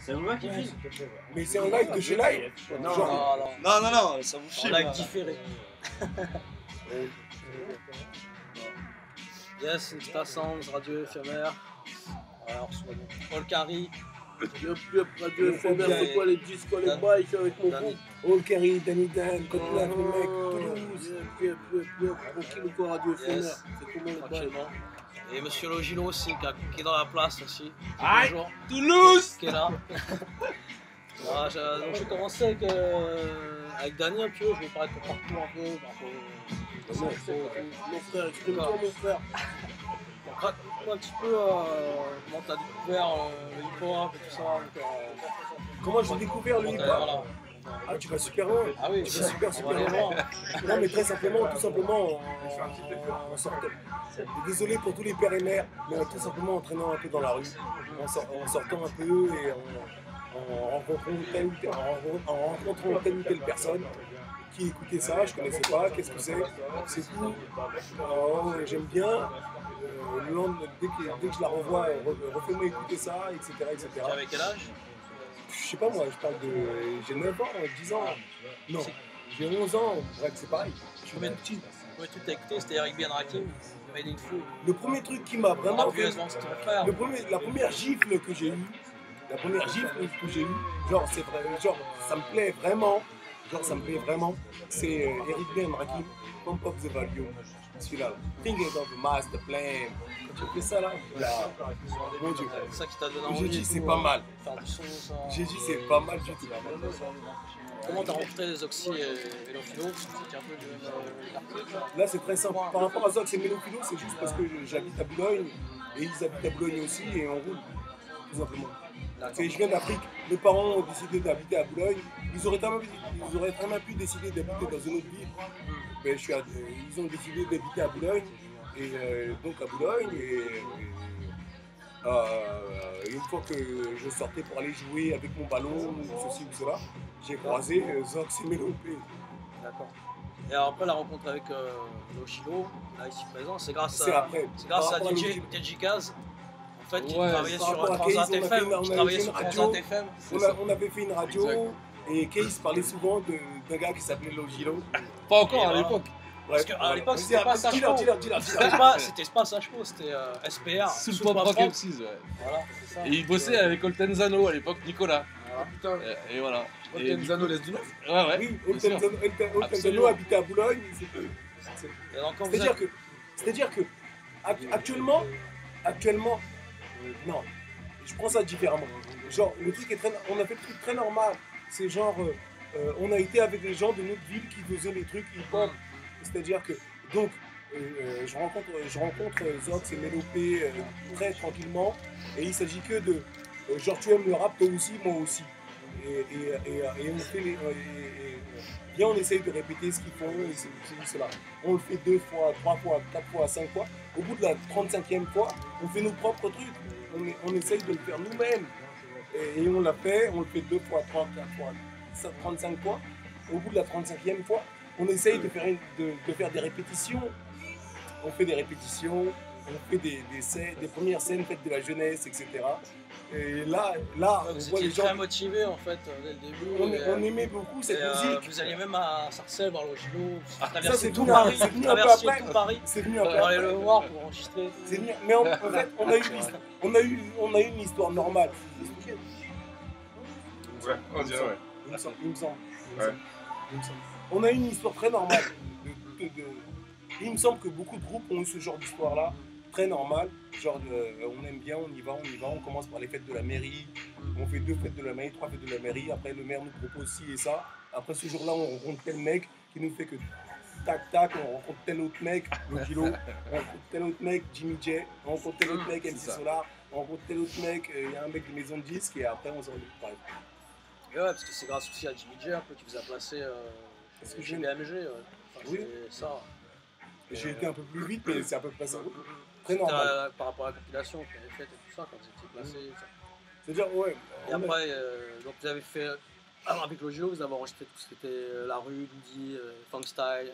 C'est moi qui filme. Mais c'est un live de chez live. Non, Genre, non, ça vous En filme. live différé. Yes, Insta Sounds, radio éphémère. Alors, soit Paul Carey. radio éphémère, c'est quoi les disques, quoi les bikes avec mon groupe. All Carey, Danny Dan, Cotina, les mecs, Toulouse. Tranquille ou quoi, radio éphémère. C'est comment les bikes. Tranquillement. Et Monsieur Logilo aussi, qui est dans la place aussi. Aïe, Bonjour. Toulouse. Qui est là. Ah, donc j'ai commencé avec Dany un peu, je vais parler de partout un peu. Mon frère, exprime-toi mon frère. Raconte-moi un petit peu comment t'as découvert le hip-hop et tout ça. Comment j'ai découvert le hip-hop? Voilà. Ah, tu vas super loin. Ah oui, Tu vas super on va aller loin. voir. Non, mais très simplement, tout simplement, en sortant. Désolé pour tous les pères et mères, mais tout simplement en traînant un peu dans la rue, en sortant un peu et en rencontrant telle ou telle personne qui écoutait ça, je connaissais pas, qu'est-ce que c'est cool, j'aime bien. Dès que je la revois, refais-moi écouter ça, etc. Tu avais quel âge? Je sais pas moi, je parle de. J'ai 9 ans, 10 ans. Non, j'ai 11 ans, bref, c'est pareil. Je suis même petit. Le premier truc que t'as écouté, c'était Eric Ben Rakim, Made in Full. Le premier truc qui m'a vraiment fait. C'était ton frère. La première gifle que j'ai eue, genre, c'est vrai, genre, ça me plaît vraiment. C'est Eric Ben Rakim, Pump Up the Volume. Celui-là, Thinking of the Master Plan. Quand tu fais ça là, mon Dieu. C'est ça qui t'a donné envie. J'ai dit c'est pas mal. Faire du son, ça. J'ai dit c'est pas mal du tout. Comment t'as rencontré les Oxy et Lofilo? C'était un peu du même quartier. Là c'est très simple. Par rapport à Zox et Mélophilo, c'est juste parce que j'habite à Boulogne et ils habitent à Boulogne aussi et on roule, tout simplement. Je viens d'Afrique, mes parents ont décidé d'habiter à Boulogne. Ils auraient très bien pu décider d'habiter dans une autre ville. Mais ils ont décidé d'habiter à Boulogne. Et donc à Boulogne. Une fois que je sortais pour aller jouer avec mon ballon, ou ceci ou cela, j'ai croisé Zox et Mélopé. D'accord. Et alors après la rencontre avec Lochilo, là ici présent, c'est grâce C'est à DJ Kaz. En fait, qui travaillait sur Transat FM. On avait fait une radio et Case parlait souvent d'un gars qui s'appelait Logilo. Pas encore à l'époque. Parce qu'à l'époque, c'était pas Sacho. C'était pas Sacho, c'était SPR. Sous le pop rock M6, ouais. Voilà, c'est ça. Et il bossait avec Oltenzano à l'époque, Nicolas. Voilà. Et voilà. Oltenzano laisse du neuf. Ouais. Oui, Oltenzano habitait à Boulogne. C'est-à-dire que actuellement, non, je prends ça différemment. Genre, on a fait le truc très normal. C'est genre, on a été avec les gens de notre ville qui faisaient les trucs hip-hop. C'est-à-dire que, donc, je rencontre Zox et Mélopé très tranquillement. Et il s'agit que de, genre, tu aimes le rap, toi aussi, moi aussi. Et on fait bien, on essaye de répéter ce qu'ils font et cela. On le fait 2 fois, 3 fois, 4 fois, 5 fois. Au bout de la 35e fois, on fait nos propres trucs. On essaye de le faire nous-mêmes. Et on l'a fait, on le fait 2 fois, 3, 4 fois, 35 fois. Au bout de la 35e fois, on essaye de faire des répétitions. On fait des répétitions, on fait des premières scènes, fêtes de la jeunesse, etc. Et là on vous voit étiez les gens. très motivés en fait dès le début. On aimait beaucoup cette musique. Vous alliez même à Sarcelles voir Logilo. Ça c'est tout Paris. C'est venu un peu après. C'est venu un peu pour aller après. le voir, pour enregistrer. Mais en fait, on a eu une histoire normale. Ouais, on dirait, ouais. Il me semble. Ouais. On a eu une histoire très normale. Il me semble que beaucoup de groupes ont eu ce genre d'histoire-là, très normale. Genre, on aime bien, on y va, on commence par les fêtes de la mairie. On fait 2 fêtes de la mairie, 3 fêtes de la mairie. Après, le maire nous propose ci et ça. Après, ce jour-là, on rencontre tel mec qui nous fait que tac, on rencontre tel autre mec, le kilo. On rencontre tel autre mec, Jimmy J. On rencontre tel autre mec, MC Solar. On rencontre tel autre mec, il y a un mec de maison de disques. Et après, on s'en retrouve. Ouais, parce que c'est grâce aussi à Jimmy J un peu qui vous a placé chez BMG. Oui. C'est ça. J'ai été un peu plus vite, mais c'est à peu près ça. Très normal. Par rapport à la compilation que vous avez faite et tout ça, quand vous étiez placé. C'est-à-dire, ouais. Et après, donc vous avez fait. Alors avec Logilo, vous avez enregistré tout ce qui était la rue, Doudi, Funk Style.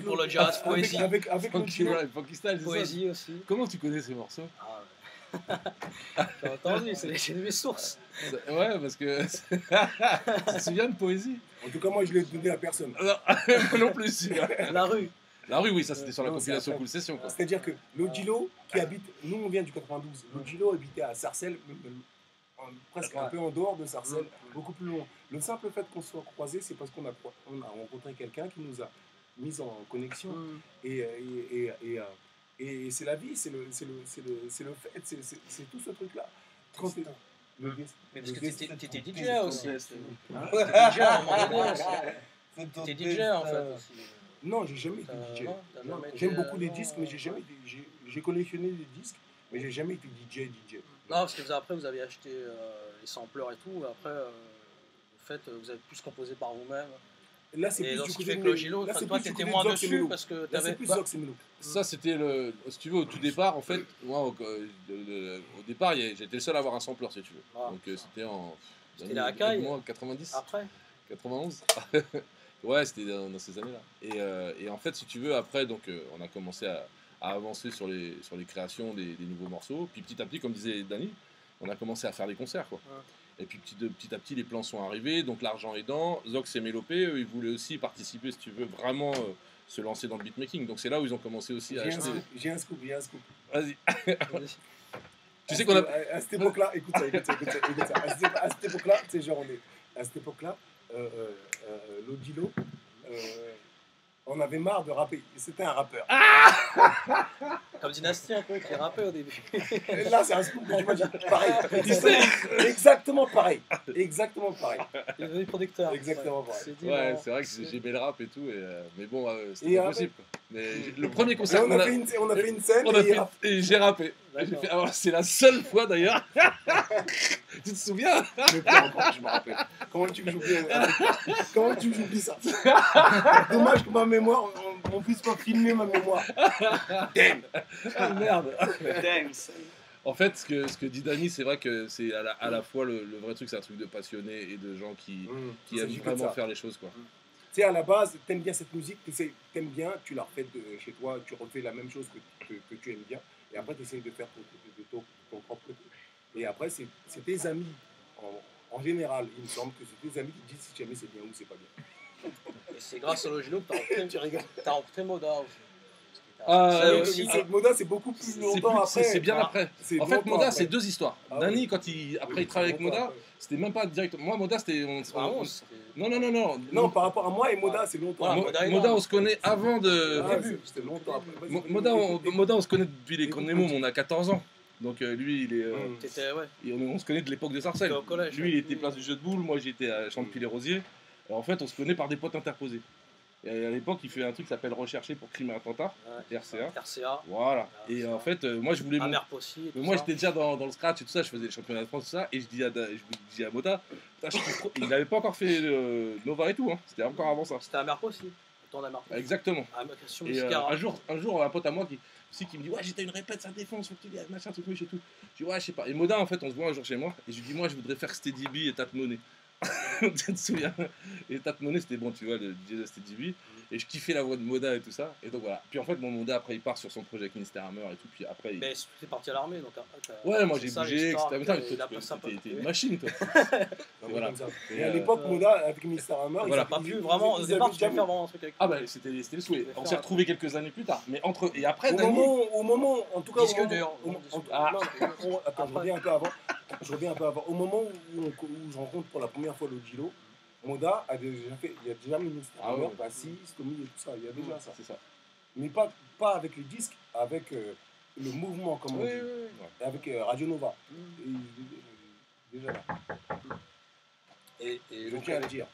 Pour le jazz, poésie. Avec Funky Style, poésie aussi. Comment tu connais ces morceaux? J'ai entendu, c'est mes sources. Ouais, parce que. Tu te souviens de poésie? En tout cas, moi, je l'ai donné à personne. Non, moi non plus, celui-là. La rue. La rue, oui, ça c'était sur la Non, c'est compilation après. Cool Session, quoi. C'est-à-dire que Lodilo, qui habite, nous on vient du 92, Lodilo habitait à Sarcelles, presque un peu en dehors de Sarcelles, beaucoup plus loin. Le simple fait qu'on soit croisés, c'est parce qu'on a rencontré quelqu'un qui nous a mis en connexion. Et c'est la vie, c'est le fait, c'est tout ce truc-là. Quand t'es- le destin. Mais parce que t'étais DJ aussi. Hein? T'étais DJ à un moment donné aussi. T'étais DJ en fait aussi. Non, j'ai jamais été DJ. Non, t'as Non, jamais été, j'aime beaucoup les non, disques, mais j'ai collectionné les disques, mais j'ai jamais été DJ. Non, parce que après vous avez acheté les sampleurs et tout, après en fait vous avez plus composé par vous-même. Là, c'est Et plus donc du ce côté qui fait de que le Mélo. Gilo, Là, c'est toi plus du t'étais côté moins de Zox et dessus Mélo. parce que Là, t'avais. c'est plus Zox et Mélo. Ça, c'était le. Si tu veux, au tout départ, en fait, moi, au départ, j'étais le seul à avoir un sampler, si tu veux. Ah. Donc, c'était en. C'était la Akai. Moi, 90, Après 91. Ouais, c'était dans ces années-là. Et en fait, si tu veux, après, donc, on a commencé à avancer sur les créations des nouveaux morceaux. Puis petit à petit, comme disait Dany, on a commencé à faire des concerts, quoi. Ouais. Et puis petit à petit, les plans sont arrivés, donc l'argent aidant. Zox et Mélopé, eux, ils voulaient aussi participer, si tu veux, vraiment se lancer dans le beatmaking. Donc c'est là où ils ont commencé aussi à acheter. J'ai un scoop. Vas-y. Vas-y. Tu sais qu'on a. À cette époque-là, écoute ça. À cette époque-là, tu sais, genre, à cette époque-là, Lodilo, on avait marre de rapper. C'était un rappeur. Comme Dynasty un peu qui rappait au début. Et là, c'est un scoop que tu m'as dit. Pareil. Exactement pareil. Il est devenu producteur. Exactement pareil. C'est dit, Ouais, non, c'est vrai que j'aimais le rap et tout, mais bon, Et c'était pas après- possible, quoi. Mais le premier Et concert on qu'on a a. fait une scène. On a et fait, et j'ai rappé. D'accord. J'ai fait, alors, c'est la seule fois d'ailleurs. Tu te souviens? Mais pas encore, je me rappelle. Comment tu veux que j'oublie ça? Dommage que ma mémoire, on puisse pas filmer ma mémoire. Damn. Ah, merde. Thanks. En fait, ce que dit Dany, c'est vrai que c'est à la fois le vrai truc, c'est un truc de passionnés et de gens qui Il aiment s'agit que de vraiment ça. faire les choses, quoi. Tu sais, à la base, t'aimes bien cette musique, t'aimes bien, tu la refais chez toi, tu refais la même chose que tu aimes bien, et après tu essayes de faire ton propre côté. Et après, c'est tes amis, en général, il me semble que c'est tes amis qui disent si jamais c'est bien ou c'est pas bien. Et c'est grâce à Logilo que t'as rencontré Moda aussi. Ah, Ça ouais, aussi. Moda, c'est beaucoup plus longtemps après. C'est bien Ah, après. c'est En fait, longtemps Moda, après. c'est deux histoires. Ah Dany, oui. quand après il travaille avec Longtemps Moda, après. c'était même pas directement. Moi, Moda, c'était. Vraiment, c'était- Non. Non, par rapport à moi et Moda, c'est longtemps. Voilà, après. Moda, On se connaît avant de. Ah, c'était longtemps après. Vas-y, Moda, on se connaît depuis les Écoute, Condémos, on a 14 ans. Donc lui, il est. T'étais, ouais. Et on se connaît de l'époque de Sarcelles. T'étais au collège, Lui, il ouais. était place du jeu de boules, moi j'étais à Champy-les-Rosiers. En fait, on se connaît par des potes interposés. Et à l'époque, il fait un truc qui s'appelle Rechercher pour crime et attentat, Ouais. RCA. RCA. Voilà. Ah, Et ça. en fait, moi je voulais. Amer Possi. et tout Moi ça. j'étais déjà dans le scratch et tout ça, je faisais le championnat de France, tout ça. Et je dis à Moda, putain, je trouve trop- il n'avait pas encore fait Nova et tout, hein. C'était encore avant ça. C'était Amer Possi. Ton Amer Possi. Exactement. Amer Question Et Muscara. un jour, un pote à moi qui me dit, ouais, j'étais une répète, ça défonce, faut que tu dises machin, truc, et tout. Je dis, ouais, je sais pas. Et Moda, en fait, on se voit un jour chez moi, et je lui dis, moi, je voudrais faire Steady B et Tate Monet. Tu te souviens? Et Tate Monet, c'était bon, tu vois, le DJ de Steady B. Et je kiffais la voix de Moda et tout ça. Et donc voilà. Puis en fait, mon Moda, après, il part sur son projet avec Mr. Hammer et tout. Puis après, il... Mais t'es parti à l'armée, donc Ouais, moi j'ai c'est ça, bougé, l'histoire, etc. Putain, mais il a toi, pas ça, t'es pas- une machine, toi. Non, Voilà. comme ça. Et, Et à l'époque, Moda, avec Mr. Hammer, Voilà. Pas pu vraiment. Au départ, tu voulais faire vraiment un truc avec. Ah bah c'était le souhait. On s'est retrouvés quelques années plus tard. Mais entre et après, Au Dany, moment, en tout cas, Disque au moment- dur. Ah. non, attends, je reviens un peu avant. Au moment où je rencontre pour la première fois le Gilo, Moda a déjà fait, il y a déjà mis Mr. Ah Hammer, ouais. Bassis, Tommy et tout ça, il y a déjà ça. c'est ça. Mais pas avec les disques, avec le mouvement, comme on Oui, dit, oui, oui. et avec Radio Nova. Et, déjà là, Et je donc, tiens à le dire.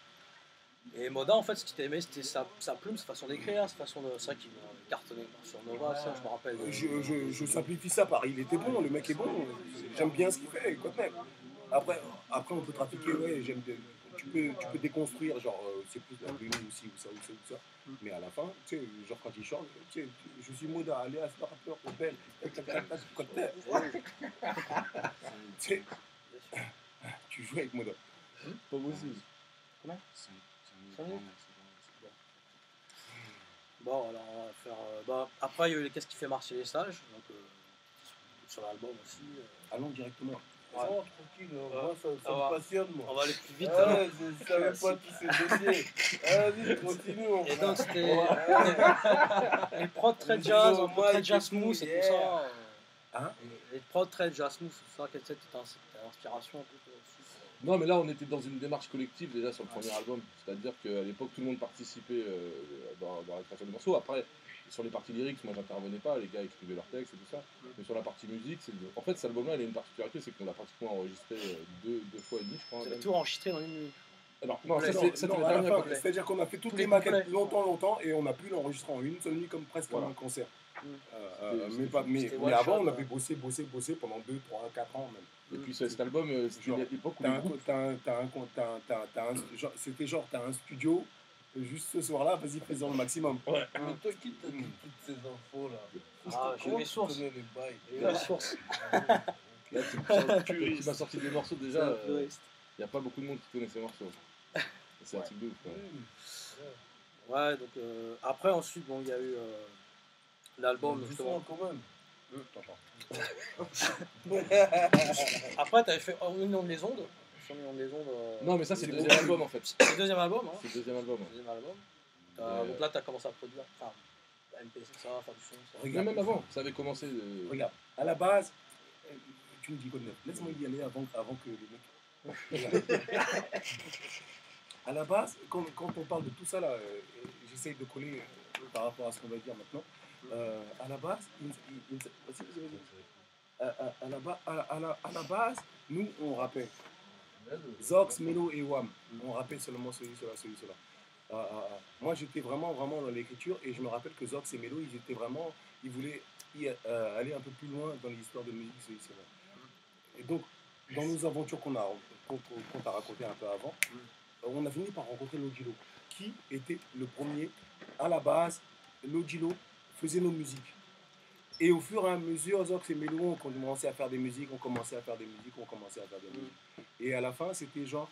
et Moda, en fait, ce qui t'a aimé, c'était sa plume, sa façon d'écrire, sa façon de. C'est vrai qu'il cartonnait sur Nova, ça, je me rappelle. Je simplifie ça par il était bon, le mec est bon, j'aime bien ce qu'il fait, quoi de même. Après, on peut trafiquer, ouais, j'aime bien. Tu peux déconstruire, genre, c'est plus la plume aussi, ou ça. Mais à la fin, tu sais, genre quand il chante, tu sais, je suis Moda, allez à ce rappeur, rebelle, quoi de même. Tu sais, tu joues avec Moda. Pas possible. Bon, alors on va faire. Bah, après, il y a eu les Qu'est-ce qui fait marcher les stages. Donc, sur l'album aussi. Allons directement. Ça va, tranquille, Ouais. moi ça Ça me va. passionne, On moi. va aller plus vite. Ah alors. ouais, je savais pas tous ces dossiers. Vas-y, continue, mon Et frère. donc c'était Ouais. les prods très On jazz, dit un au peu très mic jazz et tout, smooth et yeah. tout ça. Hein Les prods très jazz smooth, c'est ça, quelle était ta inspiration un peu toi, aussi Non, mais là, on était dans une démarche collective déjà sur le premier album. C'est-à-dire qu'à l'époque, tout le monde participait dans la création des morceaux. Après, sur les parties lyriques, moi, j'intervenais pas. Les gars écrivaient leurs textes et tout ça. Mais sur la partie musique, en fait, cet album-là, il a une particularité, c'est qu'on l'a pratiquement enregistré deux fois et demi, je crois. Vous avez même. tout enregistré dans une nuit. Alors, non, complet. ça, Non, c'était non, la à la dernière fin, époque. c'est-à-dire qu'on a fait toutes Tous les les maquettes complets. longtemps et on a pu l'enregistrer en une seule nuit comme presque comme un concert. C'était- Mais one avant, shot, on avait bossé pendant 2, 3, 4 ans même. Et puis cet album, c'était Genre, l'époque où les groupes. C'était genre, t'as un studio, juste ce soir-là, vas-y, fais-en le maximum. Ouais. Mais toi, qui t'a dit toutes ces infos-là? Ah, j'ai Comment mes tu sources. connais les bails? J'ai eu la source. Là, tu m'as sorti des morceaux déjà. Il n'y a pas beaucoup de monde qui connaît ces morceaux. C'est un truc de ouf. Ouais. Ouais, donc après, ensuite, bon, il y a eu l'album. Doucement, justement. quand même. Après, t'avais fait On inonde les ondes. Sur On inonde les ondes. Non, mais ça, c'est le deuxième album en fait. C'est le deuxième album. Hein. C'est le deuxième album. Ouais. Deuxième album. Ouais. Donc là, t'as commencé à produire. Enfin, MPC, ça, faire du son. Ça. Mais même avant, ça avait commencé. Regarde, à la base, tu me dis quoi de neuf? Laisse-moi y aller avant que les mecs. À la base, quand on parle de tout ça, là, j'essaye de coller par rapport à ce qu'on va dire maintenant. À la base, à la base, nous, on rappelle. Zox, Melo et Wam. On rappelle seulement celui-là. Moi, j'étais vraiment dans l'écriture et je me rappelle que Zox et Melo, ils voulaient aller un peu plus loin dans l'histoire de musique, celui-là. Et donc, dans nos aventures qu'on t'a raconté un peu avant, on a fini par rencontrer Lodilo, qui était le premier. À la base, Lodilo faisait nos musiques. Et au fur et à mesure, Zox et Melo ont commencé à faire des musiques, Et à la fin, c'était genre,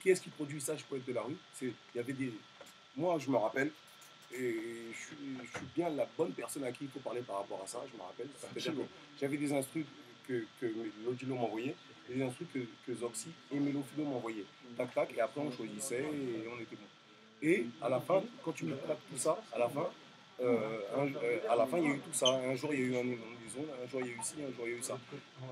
qui est-ce qui produit ça, je peux être de la rue? Il y avait des... Moi, je me rappelle, et je suis bien la bonne personne à qui il faut parler par rapport à ça, je me rappelle. C'est-à-dire que j'avais des instrus que Lodilo m'envoyait, et des instrus que Zoxy et Melo Philo m'envoyaient. Tac, tac, et après on choisissait et on était bon. Et à la fin, quand tu me plaques tout ça, à la fin, il y a eu tout ça. Un jour, il y a eu un ondes, un jour, il y a eu ci, un jour, il y a eu ça.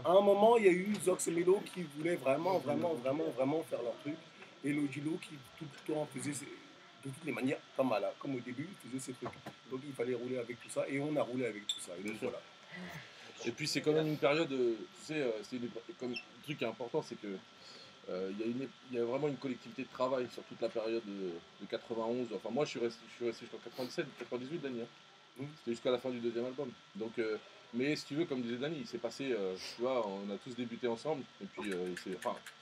À un moment, il y a eu Zox et Melo qui voulaient vraiment faire leur truc. Et Lodilo qui tout le temps faisait, de toutes les manières, comme au début, faisait ses trucs. Donc il fallait rouler avec tout ça. Et on a roulé avec tout ça. Et donc voilà. Et puis c'est quand même une période, tu sais, comme le truc qui est important, c'est que il y a vraiment une collectivité de travail sur toute la période de 91. Enfin, moi, je suis resté jusqu'en 97, 98, Dany. C'était jusqu'à la fin du deuxième album. Donc, mais si tu veux, comme disait Dany, il s'est passé, tu vois, on a tous débuté ensemble. Et puis, eux,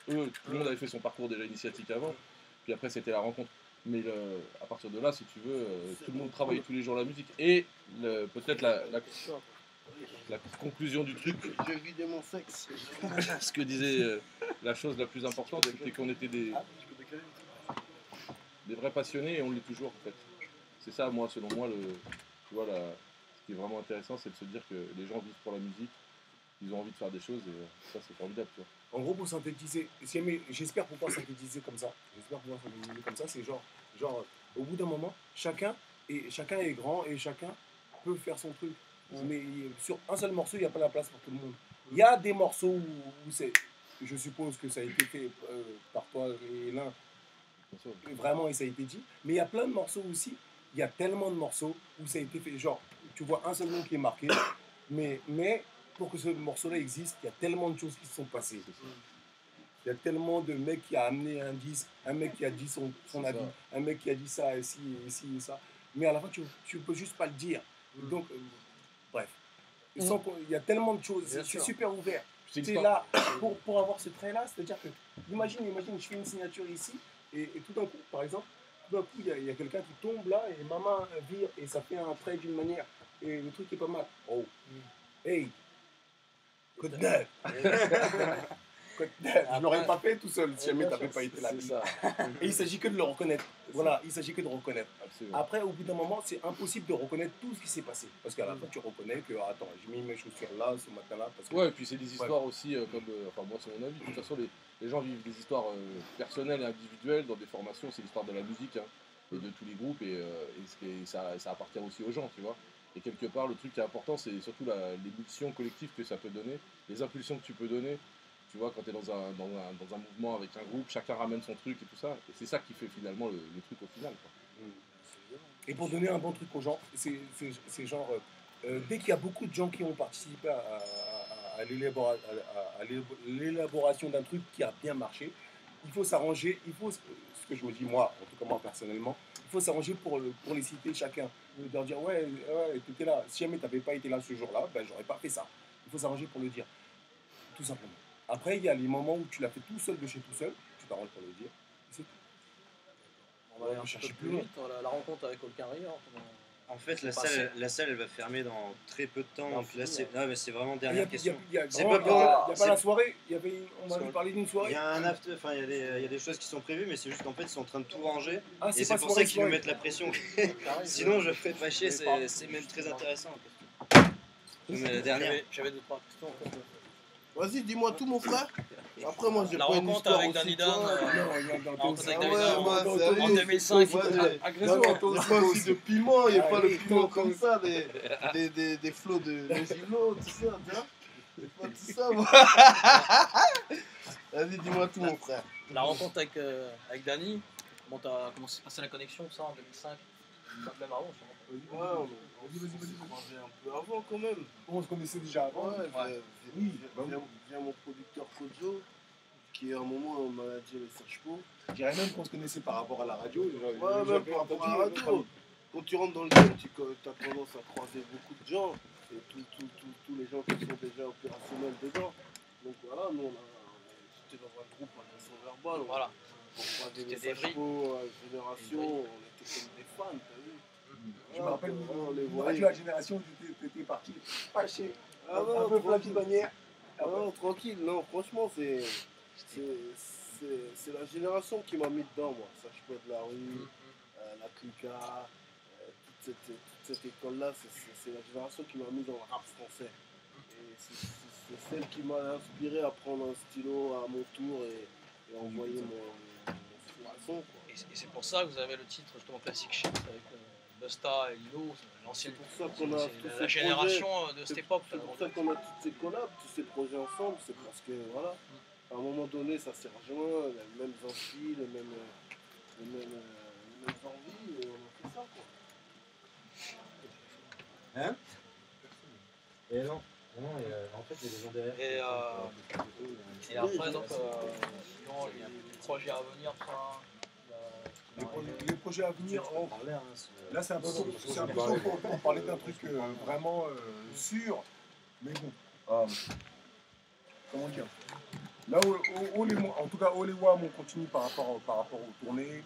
tout le monde avait fait son parcours déjà initiatique avant. Puis après, c'était la rencontre. Mais à partir de là, si tu veux, tout le monde travaillait tous les jours la musique. Et peut-être la conclusion du truc, J'ai vidé mon sexe. ce que disait la chose la plus importante, c'était qu'on était des vrais passionnés et on l'est toujours en fait. C'est ça, moi, selon moi, tu vois, ce qui est vraiment intéressant, c'est de se dire que les gens vivent pour la musique, ils ont envie de faire des choses et ça, c'est formidable. Tu vois. En gros, pour synthétiser, j'espère pouvoir synthétiser comme ça. C'est genre, au bout d'un moment, chacun est grand et chacun peut faire son truc. Mais sur un seul morceau, il n'y a pas la place pour tout le monde. Il y a des morceaux où je suppose que ça a été fait par toi et l'un, vraiment, et ça a été dit. Mais il y a plein de morceaux aussi, il y a tellement de morceaux où ça a été fait. Genre, tu vois un seul nom qui est marqué, mais pour que ce morceau-là existe, il y a tellement de choses qui se sont passées. Il y a tellement de mecs qui a amené un disque, un mec qui a dit son avis, un mec qui a dit ça, et ci, et ça. Mais à la fin, tu ne peux juste pas le dire. Donc, bref. Il y a tellement de choses, c'est super ouvert. C'est là, pour avoir ce trait-là, c'est-à-dire que, imagine, je fais une signature ici, et tout d'un coup, par exemple, il y a quelqu'un qui tombe là, et ma main vire, et ça fait un trait d'une manière, et le truc est pas mal. Oh, hey, good night. Je l'aurais pas fait tout seul si jamais t'avais pas été là. C'est ça. Et il s'agit que de le reconnaître. Voilà, il s'agit que de reconnaître. Absolument. Après, au bout d'un moment, c'est impossible de reconnaître tout ce qui s'est passé. Parce qu'à la fin, tu reconnais que, attends, j'ai mis mes chaussures là, ce matin-là. Parce que... Ouais, et puis c'est des histoires aussi, comme. Enfin, moi, c'est mon avis. De toute façon, les gens vivent des histoires personnelles et individuelles dans des formations. C'est l'histoire de la musique hein, et de tous les groupes. Et ça appartient aussi aux gens, tu vois. Et quelque part, le truc qui est important, c'est surtout l'émulsion collective que ça peut donner, les impulsions que tu peux donner. Tu vois, quand tu es dans un mouvement avec un groupe, chacun ramène son truc et tout ça. Et c'est ça qui fait finalement le truc au final. Quoi. Et pour donner un bon truc aux gens, c'est genre, dès qu'il y a beaucoup de gens qui ont participé à l'élaboration d'un truc qui a bien marché, il faut s'arranger, ce que je me dis moi, en tout cas moi personnellement, il faut s'arranger pour les citer chacun. Leur dire, ouais, tu étais là, si jamais tu n'avais pas été là ce jour-là, ben j'aurais pas fait ça. Il faut s'arranger pour le dire, tout simplement. Après, il y a les moments où tu l'as fait tout seul de chez tout seul, tu t'arranges pour le dire, c'est tout. On va aller un peu plus vite, la rencontre avec Holkin Rire. En fait, la salle, elle va fermer dans très peu de temps. Donc là, c'est vraiment dernière question. Il n'y a C'est pas pas la soirée. On m'avait parlé d'une soirée. Il y a un after, enfin, il y a des choses qui sont prévues, mais c'est juste qu'en fait, ils sont en train de tout ranger. Ah, et c'est pour ça qu'ils me mettent la pression. Sinon, je ferais pas chier, c'est même très intéressant. Mais la dernière. J'avais 2-3 questions. Vas-y, dis-moi tout, mon frère. Après, moi, j'ai La pas une rencontre histoire avec aussi, Danny toi. Dan. rencontre avec Ah Danny ouais, Dan moi, en sérieux. 2005. Ouais, Agression, il n'y a pas aussi de piment, il n'y a pas le Allez, piment comme ça, des flots de gilo, tout ça, tu vois. C'est pas tout ça, moi. Vas-y, dis-moi tout, mon frère. La rencontre avec Danny, comment s'est passée la connexion, ça, en 2005 même avant, Ouais, on s'est croisé un peu avant quand même. On se connaissait déjà avant. Ouais, via mon producteur Kojo, qui à un moment on m'a dit les Serge-Po. Je dirais même qu'on se connaissait par rapport à la radio. Ouais, même par rapport à la radio. Quand tu rentres dans le game, tu as tendance à croiser beaucoup de gens. Et tous les gens qui sont déjà opérationnels dedans. Donc voilà, nous on était dans un groupe d'agression verbale. Voilà. On croisait les Serge-Po à Génération, on était comme des fans, t'as vu. Je me rappelle, on les radio voyait. à Génération, t'étais parti fâché. Ah Un non, peu plein de manière. Ah non, tranquille, non, franchement, c'est la génération qui m'a mis dedans, moi. Ça, je peux être la rue, la Clica, toute cette école-là, c'est la génération qui m'a mis dans le rap français. Et c'est celle qui m'a inspiré à prendre un stylo à mon tour et envoyer mon son, quoi. Et c'est pour ça que vous avez le titre justement Classic Shit avec Busta et Lilo, l'ancienne. C'est pour ça qu'on a tous la ces génération projets. de cette époque. C'est pour ça qu'on a toutes ces collabs, tous ces projets ensemble, c'est parce que voilà, à un moment donné ça s'est rejoint, les mêmes envies, les mêmes envies, et on a fait ça quoi. Hein? Et non, en fait, il y a des gens derrière. Et après, donc, sinon, les projets à venir, ça. Les projets à venir, là c'est un peu chaud pour parler d'un truc vraiment sûr, mais bon, comment dire, là en tout cas au les WAM on continue par rapport aux tournées,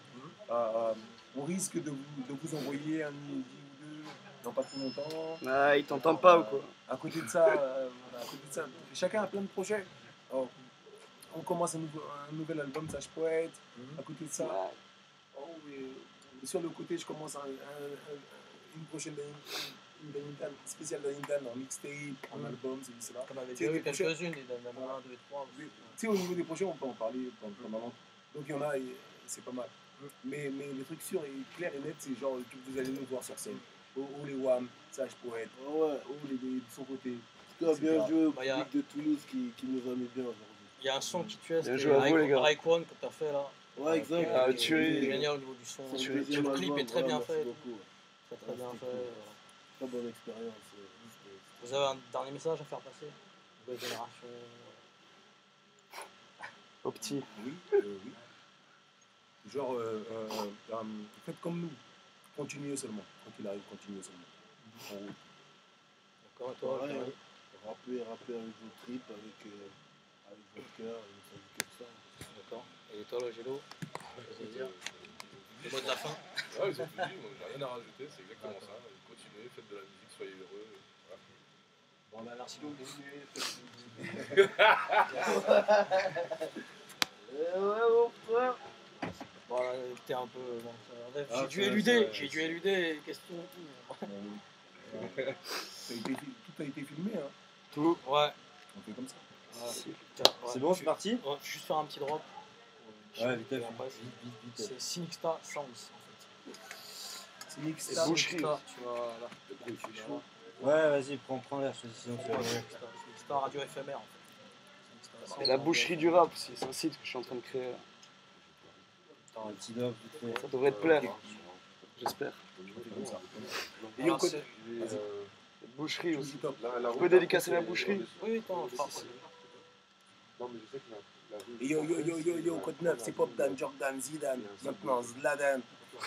on risque de vous envoyer un inédit ou deux dans pas trop longtemps. Ah, ils t'entendent pas ou quoi? À côté de ça, chacun a plein de projets. Alors, on commence un nouvel album Sage Poète, à côté de ça. Et sur le côté, je commence une prochaine spéciale d'Anindan en mixtape, en album, c'est cela. Comme avec quelques-unes, les 1, 2 et 3. Tu sais, au niveau des projets, on peut en parler pendant longtemps. Donc il y en a, c'est pas mal. Mais les trucs sûrs et clairs et nets, c'est genre que vous allez nous voir sur scène. Ou les WAM, Sage Poète, ou les de son côté. Tu as bien joué au public de Toulouse qui nous a mis bien aujourd'hui. Il y a un son qui tue, c'est avec One que tu as fait là. Ouais, exact. C'est génial au niveau du son. Le clip est très bien fait. Très bien fait. Très bonne expérience. Vous avez un dernier message à faire passer? Nouvelle génération. Au petit. Oui. Genre, faites comme nous. Continuez seulement. Quand il arrive, continuez seulement. En route. D'accord, et toi? Rapper avec vos tripes, avec votre cœur, et ça dit comme ça. D'accord. Et toi, le Gélo? Le mot de la fin? Ouais, ils ont tout dit, moi j'ai rien à rajouter, c'est exactement ça. Continuez, faites de la musique, soyez heureux. Voilà. Bon, bah, merci beaucoup. Ouais, mon frère. Bon, t'es un peu. Bon, Ah, j'ai dû c'est éluder, vrai, j'ai dû éluder les questions et tout. Tout a été filmé, hein. Tout. Ouais. On fait comme ça. C'est bon, c'est parti. Ouais, je vais juste faire un petit drop. Ouais, vite, Et vite, après, vite. c'est Sinixta Sounds en fait. C'est Nick C'est Star. boucherie. Sinixta, tu vois là. Ouais, vas-y, prends l'air, sinon tu vas mourir. Sinixta radio éphémère en fait. Sinixta Et Sounds, la boucherie du rap aussi, c'est un site que je suis en train de créer. Un petit dog, vite fait. Ça devrait te plaire, j'espère. On fait comme ça. Et Alors, on code. c'est- Boucherie aussi. Top. Tu peux dédicacer la boucherie? Oui, attends, on fera. Et yo, code 9, c'est Pop Dan, Jordan, Zidane, maintenant Zlatan.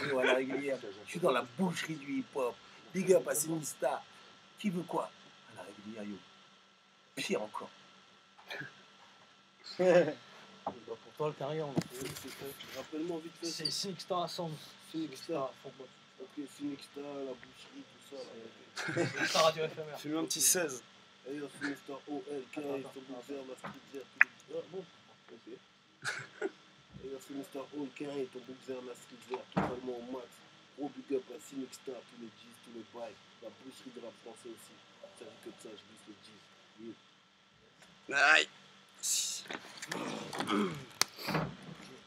Yo, à la régulière. Je suis dans la boucherie du hip-hop. Big up à Sinista. Qui veut quoi? À la régulière, yo. Pire encore. Pour toi, le carrière, on a fait. Rappelle-moi vite fait. C'est Sinixta Sounds. Sinixta. Ok, Sinixta, la boucherie, tout ça. Là. Sinixta radio éphémère. Fais-lui un petit 16. Et yo, Sinixta OL, qui Attends, est ton boxer, la street vert, tous les. Ah bon? Ok. Et yo, Sinixta OL, qui est ton boxer, la street vert, totalement au max. Gros big up à Sinixta, tous les G's, tous les bails. La boucherie de rap français aussi. Ça veut que de ça, je vise les G's. Oui. Aïe.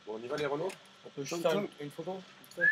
Bon, on y va les Renault? On peut juste faire une photo? Ouais,